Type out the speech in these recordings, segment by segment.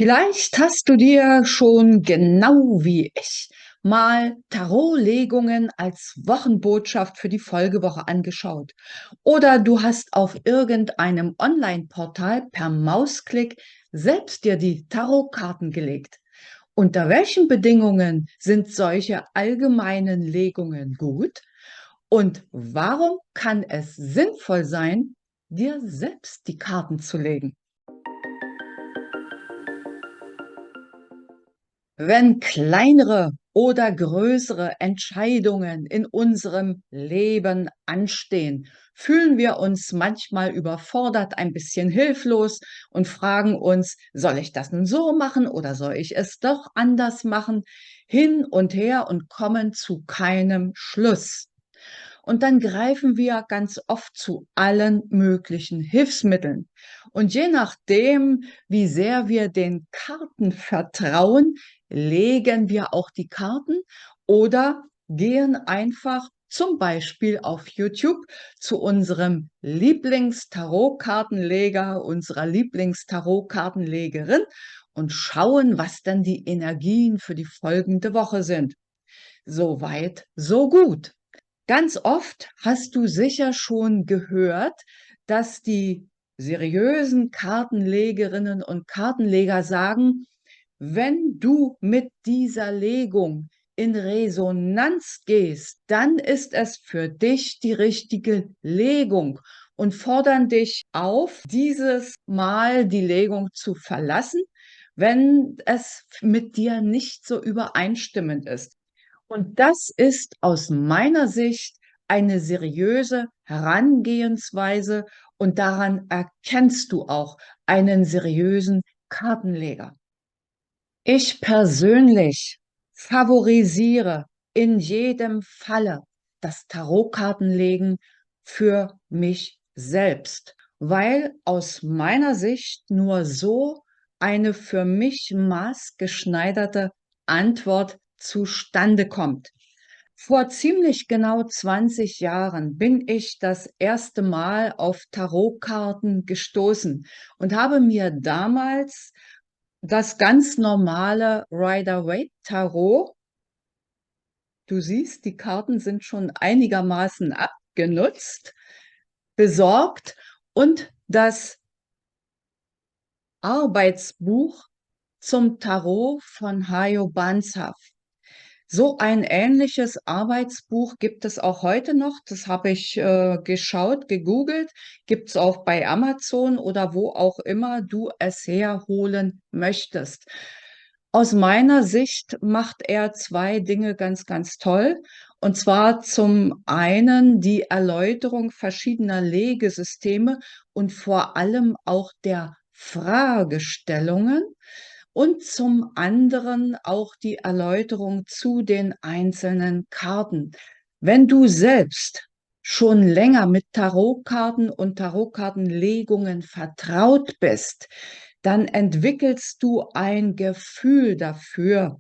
Vielleicht hast du dir schon genau wie ich mal Tarotlegungen als Wochenbotschaft für die Folgewoche angeschaut. Oder du hast auf irgendeinem Online-Portal per Mausklick selbst dir die Tarotkarten gelegt. Unter welchen Bedingungen sind solche allgemeinen Legungen gut? Und warum kann es sinnvoll sein, dir selbst die Karten zu legen? Wenn kleinere oder größere Entscheidungen in unserem Leben anstehen, fühlen wir uns manchmal überfordert, ein bisschen hilflos und fragen uns, soll ich das nun so machen oder soll ich es doch anders machen? Hin und her und kommen zu keinem Schluss. Und dann greifen wir ganz oft zu allen möglichen Hilfsmitteln. Und je nachdem, wie sehr wir den Karten vertrauen, legen wir auch die Karten oder gehen einfach zum Beispiel auf YouTube zu unserem Lieblings-Tarotkartenleger, unserer Lieblings-Tarotkartenlegerin und schauen, was dann die Energien für die folgende Woche sind. So weit, so gut. Ganz oft hast du sicher schon gehört, dass die seriösen Kartenlegerinnen und Kartenleger sagen, wenn du mit dieser Legung in Resonanz gehst, dann ist es für dich die richtige Legung und fordern dich auf, dieses Mal die Legung zu verlassen, wenn es mit dir nicht so übereinstimmend ist. Und das ist aus meiner Sicht eine seriöse Herangehensweise und daran erkennst du auch einen seriösen Kartenleger. Ich persönlich favorisiere in jedem Falle das Tarotkartenlegen für mich selbst, weil aus meiner Sicht nur so eine für mich maßgeschneiderte Antwort zustande kommt. Vor ziemlich genau 20 Jahren bin ich das erste Mal auf Tarotkarten gestoßen und habe mir damals das ganz normale Rider-Waite-Tarot, du siehst, die Karten sind schon einigermaßen abgenutzt, besorgt und das Arbeitsbuch zum Tarot von Hajo Banzhaf. So ein ähnliches Arbeitsbuch gibt es auch heute noch. Das habe ich geschaut, gegoogelt. Gibt es auch bei Amazon oder wo auch immer du es herholen möchtest. Aus meiner Sicht macht er zwei Dinge ganz, ganz toll. Und zwar zum einen die Erläuterung verschiedener Legesysteme und vor allem auch der Fragestellungen und zum anderen auch die Erläuterung zu den einzelnen Karten. Wenn du selbst schon länger mit Tarotkarten und Tarotkartenlegungen vertraut bist, dann entwickelst du ein Gefühl dafür.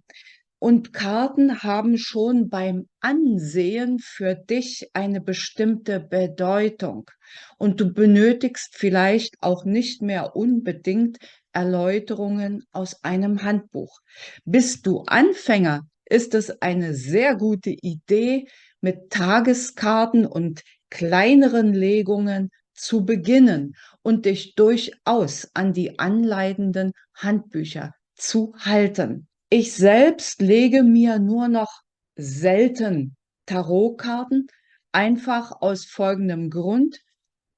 Und Karten haben schon beim Ansehen für dich eine bestimmte Bedeutung. Und du benötigst vielleicht auch nicht mehr unbedingt Erläuterungen aus einem Handbuch. Bist du Anfänger, ist es eine sehr gute Idee, mit Tageskarten und kleineren Legungen zu beginnen und dich durchaus an die anleitenden Handbücher zu halten. Ich selbst lege mir nur noch selten Tarotkarten, einfach aus folgendem Grund: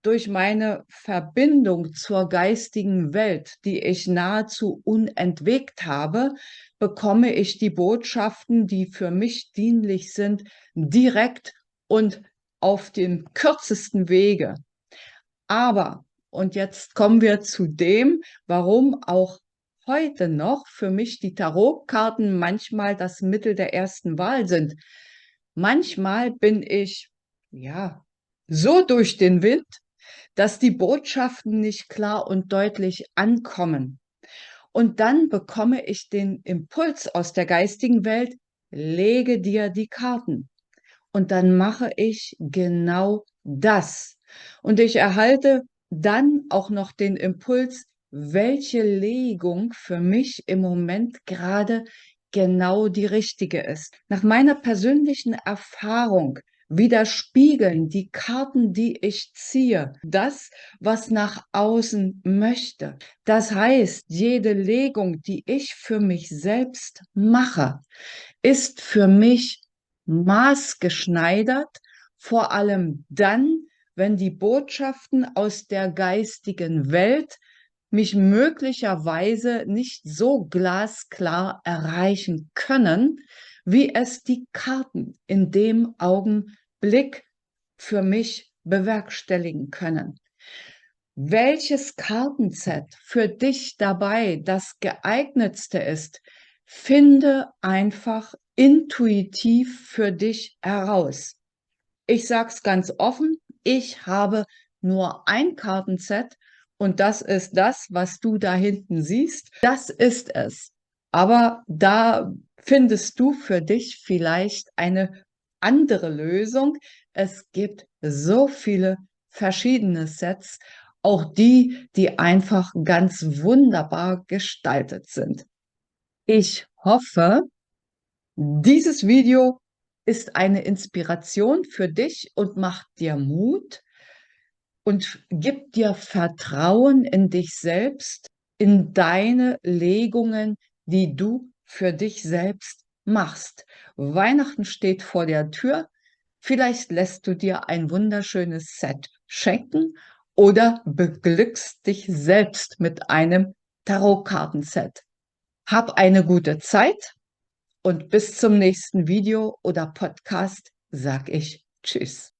durch meine Verbindung zur geistigen Welt, die ich nahezu unentwegt habe, bekomme ich die Botschaften, die für mich dienlich sind, direkt und auf dem kürzesten Wege. Aber, und jetzt kommen wir zu dem, warum auch heute noch für mich die Tarotkarten manchmal das Mittel der ersten Wahl sind. Manchmal bin ich, ja, so durch den Wind, dass die Botschaften nicht klar und deutlich ankommen. Und dann bekomme ich den Impuls aus der geistigen Welt, lege dir die Karten. Und dann mache ich genau das. Und ich erhalte dann auch noch den Impuls, welche Legung für mich im Moment gerade genau die richtige ist. Nach meiner persönlichen Erfahrung widerspiegeln die Karten, die ich ziehe, das, was nach außen möchte. Das heißt, jede Legung, die ich für mich selbst mache, ist für mich maßgeschneidert, vor allem dann, wenn die Botschaften aus der geistigen Welt mich möglicherweise nicht so glasklar erreichen können, wie es die Karten in dem Augenblick für mich bewerkstelligen können. Welches Kartenset für dich dabei das geeignetste ist, finde einfach intuitiv für dich heraus. Ich sage es ganz offen, ich habe nur ein Kartenset und das ist das, was du da hinten siehst. Das ist es. Aber da findest du für dich vielleicht eine andere Lösung. Es gibt so viele verschiedene Sets, auch die, die einfach ganz wunderbar gestaltet sind. Ich hoffe, dieses Video ist eine Inspiration für dich und macht dir Mut und gibt dir Vertrauen in dich selbst, in deine Legungen, die du für dich selbst machst. Weihnachten steht vor der Tür. Vielleicht lässt du dir ein wunderschönes Set schenken oder beglückst dich selbst mit einem Tarotkartenset. Hab eine gute Zeit und bis zum nächsten Video oder Podcast sag ich Tschüss.